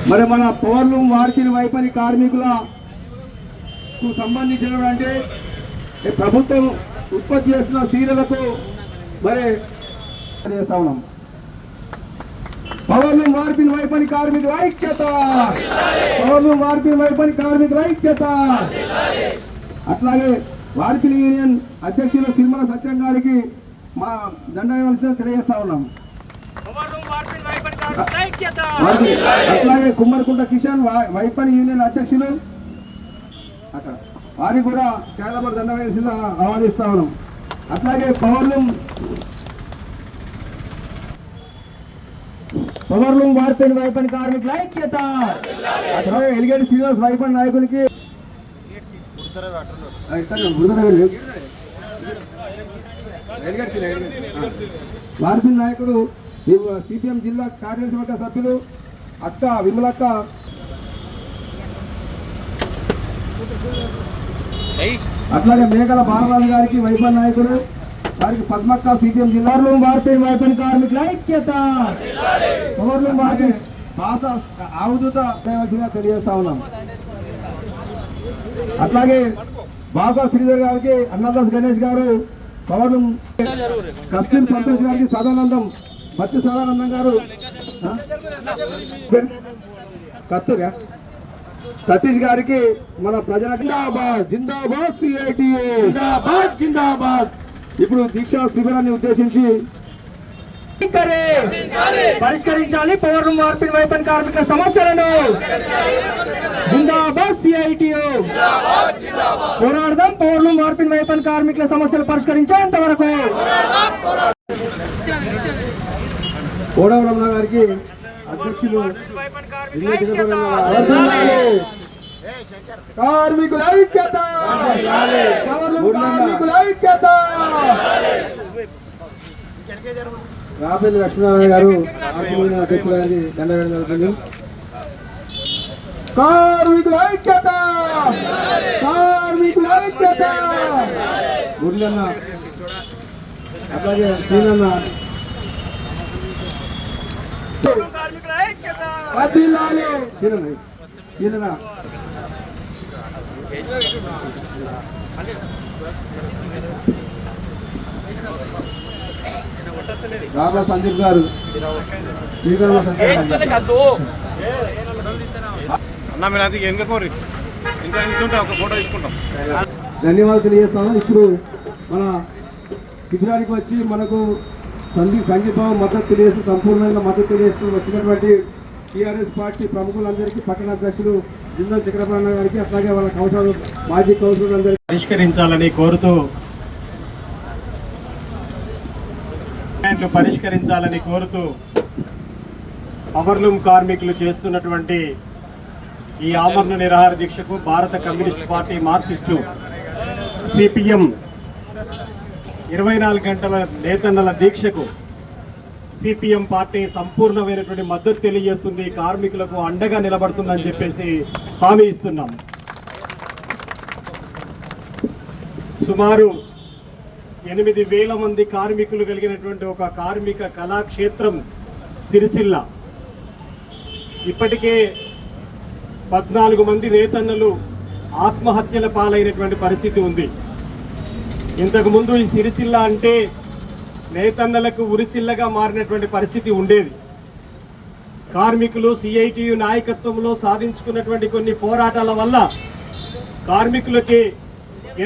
మరి మన పవర్లూమ్ వార్కిన్ వైపరి కార్మికులకు సంబంధించినటువంటి ప్రభుత్వం ఉత్పత్తి చేస్తున్న సీరలకు మరి చేస్తా ఉన్నాం. పవర్లూమ్ వార్కిన్ వైపరి కార్మికుల ఐక్యత, పవర్లూమ్ వార్కిన్ వైపరి కార్మికుల ఐక్యత. అట్లాగే వార్కిన్ యూనియన్ అధ్యక్షులు సిరిమల సత్యం గారికి మా దండ వేయవలసిన తెలియజేస్తా ఉన్నాం. అట్లాగే కుమ్మరికుంట కిషన్ వైపరి యూనియన్ అధ్యక్షులు అక్కడ వారికి కూడా కేంద్ర దండ వేయాల్సిందిగా ఆహ్వానిస్తా ఉన్నాం. అట్లాగే పవర్లూమ్ వార్పిన్ వైపరి కార్మికుల ఐక్యత. అట్లాగే ఎలిగేటి శ్రీనివాస్ వైపరి నాయకునికి వార్పిన్ నాయకుడు సిపిఎం జిల్లా కార్యవర్గ సభ్యులు అక్క విమలక్క, అట్లాగే మేకల బాలరాజు గారికి వైపరి నాయకుడు వారికి పద్మక్క సిపిఎం జిల్లా వార్పిన్ వైపరి కార్మికుల ఐక్యత. పవర్లూమ్ వార్పిన్ భాష ఆవుదూత తెలియజేస్తా ఉన్నాం. అట్లాగే భాషా శ్రీధర్ గారికి అన్నదాస్ గణేష్ గారు, పవర్లూమ్ కస్తూరి సంతోష్ గారికి సదానందం మత్స్య సదానందం గారు, కస్తూరి సతీష్ గారికి మన ప్రజల జిందాబాద్ జిందాబాద్ సిఐటియు జిందాబాద్ జిందాబాద్. ఇప్పుడు దీక్షా శిబిరాన్ని ఉద్దేశించి పరిష్కరించాలి పవర్లూమ్ వార్పిన్ వైపరి కార్మికుల సమస్యలను. జిందాబాద్ సిఐటియు పోరాడదాం, పవర్లూమ్ వార్పిన్ వైపరి కార్మికుల సమస్యలు పరిష్కరించేంత వరకు. కోడవరమణ గారికి అధ్యక్షులు కార్మికుల ఐక్యత, కార్మికుల ఐక్యత. రాపల్లి లక్ష్మీనారాయణ గారు అధ్యక్షులు గారికి దండ వేయడం జరుగుతుంది. కార్మికుల ఐక్యత, కార్మికుల ఐక్యత. మురళన్న, అట్లాగే శ్రీనన్న రాబా సందీప్ గారు ధన్యవాదాలు తెలియజేస్తాను. ఇప్పుడు మన శిబిరానికి వచ్చి మనకు సంఘీభావం మద్దతు తెలియజేస్తూ సంపూర్ణంగా మద్దతు తెలియజేస్తూ వచ్చినటువంటి టీఆర్ఎస్ పార్టీ ప్రముఖులందరికీ, పట్టణ అధ్యక్షులు జిందల్ చక్రపాణ గారికి, అట్లాగే వాళ్ళ కౌన్సిలర్ మాజీ కౌన్సిలర్లందరికీ పరిష్కరించాలని కోరుతూ పవర్లూమ్ కార్మికులు చేస్తున్నటువంటి ఈ ఆమరణ నిరాహార దీక్షకు భారత కమ్యూనిస్ట్ పార్టీ మార్క్సిస్టు సిపిఎం 24 గంటల నేతన్నల దీక్షకు సిపిఎం పార్టీ సంపూర్ణమైనటువంటి మద్దతు తెలియజేస్తుంది, కార్మికులకు అండగా నిలబడుతుందని చెప్పేసి హామీ ఇస్తున్నాం. సుమారు 8,000 మంది కార్మికులు కలిగినటువంటి ఒక కార్మిక కళాక్షేత్రం సిరిసిల్ల. ఇప్పటికే 14 మంది నేతన్నలు ఆత్మహత్యల పాలైనటువంటి పరిస్థితి ఉంది. ఇంతకుముందు ఈ సిరిసిల్ల అంటే నేతన్నలకు ఉరిసిల్లగా మారినటువంటి పరిస్థితి ఉండేది. కార్మికులు సిఐటియు నాయకత్వంలో సాధించుకున్నటువంటి కొన్ని పోరాటాల వల్ల కార్మికులకి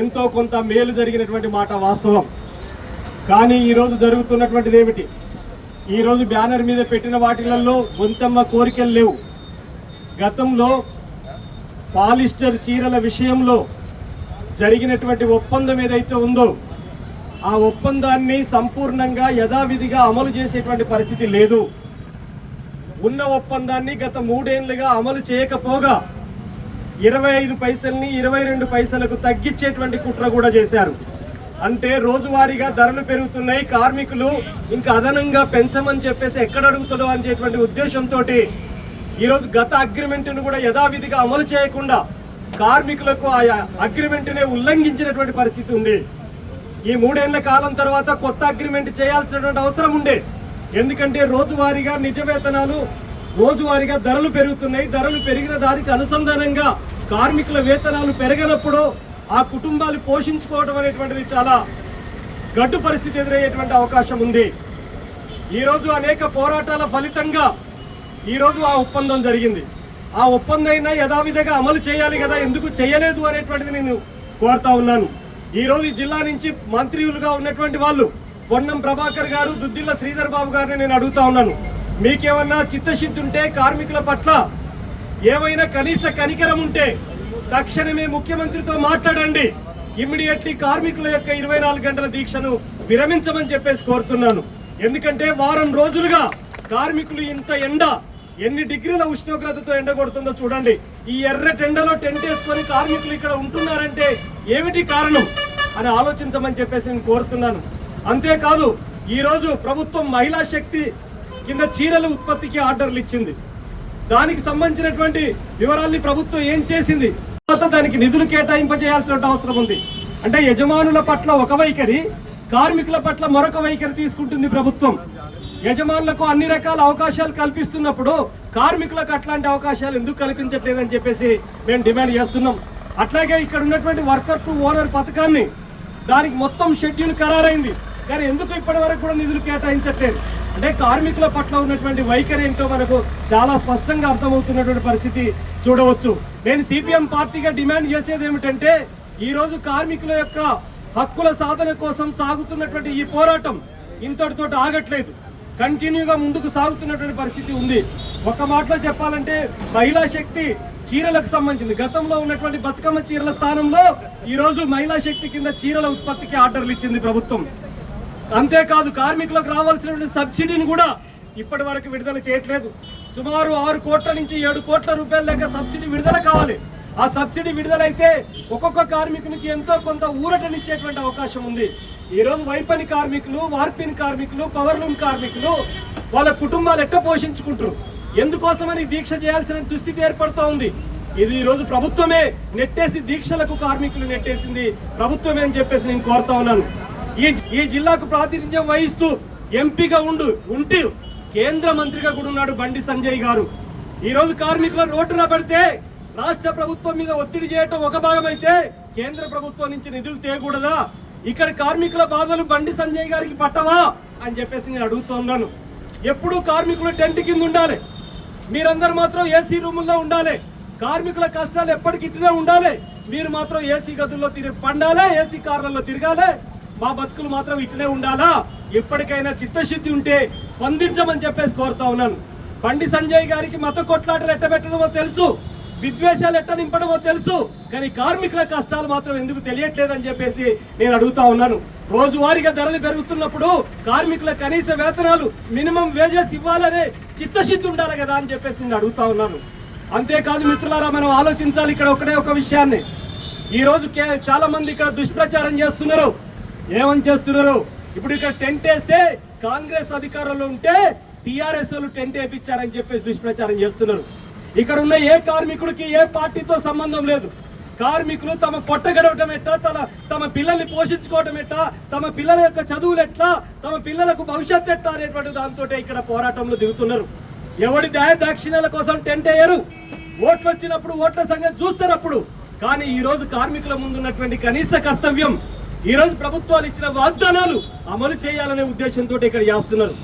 ఎంతో కొంత మేలు జరిగినటువంటి మాట వాస్తవం. కానీ ఈరోజు జరుగుతున్నటువంటిది ఏమిటి? ఈరోజు బ్యానర్ మీద పెట్టిన వాటిలలో గొంతమ్మ కోరికలు లేవు. గతంలో పాలిస్టర్ చీరల విషయంలో జరిగినటువంటి ఒప్పందం ఏదైతే ఉందో ఆ ఒప్పందాన్ని సంపూర్ణంగా యథావిధిగా అమలు చేసేటువంటి పరిస్థితి లేదు. ఉన్న ఒప్పందాన్ని గత 3 ఏళ్లుగా అమలు చేయకపోగా 25 పైసల్ని 22 పైసలకు తగ్గించేటువంటి కుట్ర కూడా చేశారు. అంటే రోజువారీగా ధరలు పెరుగుతున్నాయి, కార్మికులు ఇంకా అదనంగా పెంచమని చెప్పేసి ఎక్కడ అడుగుతాడో అనేటువంటి ఉద్దేశంతో ఈరోజు గత అగ్రిమెంట్ను కూడా యథావిధిగా అమలు చేయకుండా కార్మికులకు ఆ అగ్రిమెంట్నే ఉల్లంఘించినటువంటి పరిస్థితి ఉంది. ఈ 3 ఏళ్ల కాలం తర్వాత కొత్త అగ్రిమెంట్ చేయాల్సినటువంటి అవసరం ఉండే. ఎందుకంటే రోజువారీగా నిజ వేతనాలు రోజువారీగా ధరలు పెరుగుతున్నాయి. ధరలు పెరిగిన దానికి అనుసంధానంగా కార్మికుల వేతనాలు పెరగనప్పుడు ఆ కుటుంబాలు పోషించుకోవడం అనేటువంటిది చాలా గడ్డు పరిస్థితి ఎదురయ్యేటువంటి అవకాశం ఉంది. ఈరోజు అనేక పోరాటాల ఫలితంగా ఈరోజు ఆ ఒప్పందం జరిగింది. ఆ ఒప్పందం యథావిధిగా అమలు చేయాలి కదా, ఎందుకు చేయలేదు అనేటువంటిది నేను కోరుతా ఉన్నాను. ఈరోజు ఈ జిల్లా నుంచి మంత్రులుగా ఉన్నటువంటి వాళ్ళు పొన్నం ప్రభాకర్ గారు, దుద్దిల్ల శ్రీధర్ బాబు గారిని నేను అడుగుతా ఉన్నాను, మీకేమన్నా చిత్తశుద్ధి ఉంటే, కార్మికుల పట్ల ఏమైనా కనీస కనికరం ఉంటే తక్షణమే ముఖ్యమంత్రితో మాట్లాడండి. ఇమ్మీడియట్లీ కార్మికుల యొక్క 24 గంటల దీక్షను విరమించమని చెప్పేసి కోరుతున్నాను. ఎందుకంటే వారం రోజులుగా కార్మికులు ఇంత ఎండ, ఎన్ని డిగ్రీల ఉష్ణోగ్రతతో ఎండ కొడుతుందో చూడండి. ఈ ఎర్రటి ఎండలో టెంట్ వేసుకొని కార్మికులు ఇక్కడ ఉంటున్నారంటే ఏమిటి కారణం అని ఆలోచించమని చెప్పేసి నేను కోరుతున్నాను. అంతేకాదు, ఈరోజు ప్రభుత్వం మహిళా శక్తి కింద చీరల ఉత్పత్తికి ఆర్డర్లు ఇచ్చింది. దానికి సంబంధించినటువంటి వివరాల్ని ప్రభుత్వం ఏం చేసింది, దానికి నిధులు కేటాయింపజేయాల్సిన అవసరం ఉంది. అంటే యజమానుల పట్ల ఒక వైఖరి, కార్మికుల పట్ల మరొక వైఖరి తీసుకుంటుంది ప్రభుత్వం. యజమానులకు అన్ని రకాల అవకాశాలు కల్పిస్తున్నప్పుడు కార్మికులకు అట్లాంటి అవకాశాలు ఎందుకు కల్పించట్లేదని చెప్పేసి మేము డిమాండ్ చేస్తున్నాం. అట్లాగే ఇక్కడ ఉన్నటువంటి వర్కర్ టు ఓనర్ పథకాన్ని, దానికి మొత్తం షెడ్యూల్ ఖరారైంది, కానీ ఎందుకు ఇప్పటి వరకు కూడా నిధులు కేటాయించట్లేదు అంటే కార్మికుల పట్ల ఉన్నటువంటి వైఖరి ఏంటో మనకు చాలా స్పష్టంగా అర్థమవుతున్నటువంటి పరిస్థితి చూడవచ్చు. నేను సిపిఎం పార్టీగా డిమాండ్ చేసేది ఏమిటంటే, ఈరోజు కార్మికుల యొక్క హక్కుల సాధన కోసం సాగుతున్నటువంటి ఈ పోరాటం ఇంతటితో ఆగట్లేదు, కంటిన్యూగా ముందుకు సాగుతున్నటువంటి పరిస్థితి ఉంది. ఒక మాటలో చెప్పాలంటే మహిళా శక్తి చీరలకు సంబంధించింది. గతంలో ఉన్నటువంటి బతుకమ్మ చీరల స్థానంలో ఈరోజు మహిళా శక్తి కింద చీరల ఉత్పత్తికి ఆర్డర్లు ఇచ్చింది ప్రభుత్వం. అంతేకాదు, కార్మికులకు రావాల్సినటువంటి సబ్సిడీని కూడా ఇప్పటి వరకు విడుదల చేయట్లేదు. సుమారు 6 కోట్ల నుంచి 7 కోట్ల రూపాయల లెక్క సబ్సిడీ విడుదల కావాలి. ఆ సబ్సిడీ విడుదలైతే ఒక్కొక్క కార్మికునికి ఎంతో కొంత ఊరటనిచ్చేటువంటి అవకాశం ఉంది. ఈరోజు వైపని కార్మికులు, వార్పిన్ కార్మికులు, పవర్లూమ్ కార్మికులు వాళ్ళ కుటుంబాలు ఎట్ట పోషించుకుంటారు, ఎందుకోసమని దీక్ష చేయాల్సిన దుస్థితి ఏర్పడుతూ ఉంది. ఇది ఈరోజు ప్రభుత్వమే నెట్టేసి, దీక్షలకు కార్మికులు నెట్టేసింది ప్రభుత్వమే అని చెప్పేసి నేను కోరుతా ఉన్నాను. ఈ జిల్లాకు ప్రాతినిధ్యం వహిస్తూ ఎంపీగా ఉంటూ కేంద్ర మంత్రిగా కూడా ఉన్నాడు బండి సంజయ్ గారు. ఈరోజు కార్మికుల రోడ్డున పడితే రాష్ట్ర ప్రభుత్వం మీద ఒత్తిడి చేయటం ఒక భాగం అయితే, కేంద్ర ప్రభుత్వం నుంచి నిధులు తేయకూడదా? ఇక్కడ కార్మికుల బాధలు బండి సంజయ్ గారికి పట్టవా అని చెప్పేసి నేను అడుగుతూ ఉన్నాను. ఎప్పుడు కార్మికులు టెంట్ కింద ఉండాలి, మీరందరూ మాత్రం ఏసీ రూముల్లో ఉండాలి. కార్మికుల కష్టాలు ఎప్పటికి ఇట్లనే ఉండాలి, మీరు మాత్రం ఏసీ గదుల్లో పండాలి, ఏసీ కార్లలో తిరగాలి, మా బతుకులు మాత్రం ఇట్లనే ఉండాలా? ఎప్పటికైనా చిత్తశుద్ధి ఉంటే స్పందించమని చెప్పేసి కోరుతా ఉన్నాను. బండి సంజయ్ గారికి మత కొట్లాటలు ఎట్టబెట్టడమో తెలుసు, విద్వేషాలు ఎట్ట నింపడమో తెలుసు, కానీ కార్మికుల కష్టాలు మాత్రం ఎందుకు తెలియట్లేదని చెప్పేసి నేను అడుగుతా ఉన్నాను. రోజువారీగా ధరలు పెరుగుతున్నప్పుడు కార్మికుల కనీస వేతనాలు, మినిమం వేజెస్ ఇవ్వాలనే చిత్తశుద్ధి ఉండాలి కదా అని చెప్పేసి నేను అడుగుతా ఉన్నాను. అంతేకాదు మిత్రులారా, మనం ఆలోచించాలి ఇక్కడ ఒకటే ఒక విషయాన్ని. ఈరోజు చాలా మంది ఇక్కడ దుష్ప్రచారం చేస్తున్నారు. ఏమని చేస్తున్నారు? ఇప్పుడు ఇక్కడ టెంట్ వేస్తే కాంగ్రెస్ అధికారంలో ఉంటే టీఆర్ఎస్ వాళ్ళు టెంట్ వేయించారని చెప్పేసి దుష్ప్రచారం చేస్తున్నారు. ఇక్కడ ఉన్న ఏ కార్మికుడికి ఏ పార్టీతో సంబంధం లేదు. కార్మికులు తమ పొట్ట గడవటం ఎట్లా, తమ పిల్లల్ని పోషించుకోవటం ఎట్లా, తమ పిల్లల యొక్క చదువులు ఎట్లా, తమ పిల్లలకు భవిష్యత్తు ఎట్లా అనేటువంటి దాంతో ఇక్కడ పోరాటంలో దిగుతున్నారు. ఎవడి దాక్షిణ్యాల కోసం టెంట్ వేయరు. ఓట్లు వచ్చినప్పుడు ఓట్ల సంగతి చూస్తున్నప్పుడు, కానీ ఈ రోజు కార్మికుల ముందున్నటువంటి కనీస కర్తవ్యం, ఈ రోజు ప్రభుత్వాలు ఇచ్చిన వాగ్దానాలు అమలు చేయాలనే ఉద్దేశంతో ఇక్కడ చేస్తున్నారు.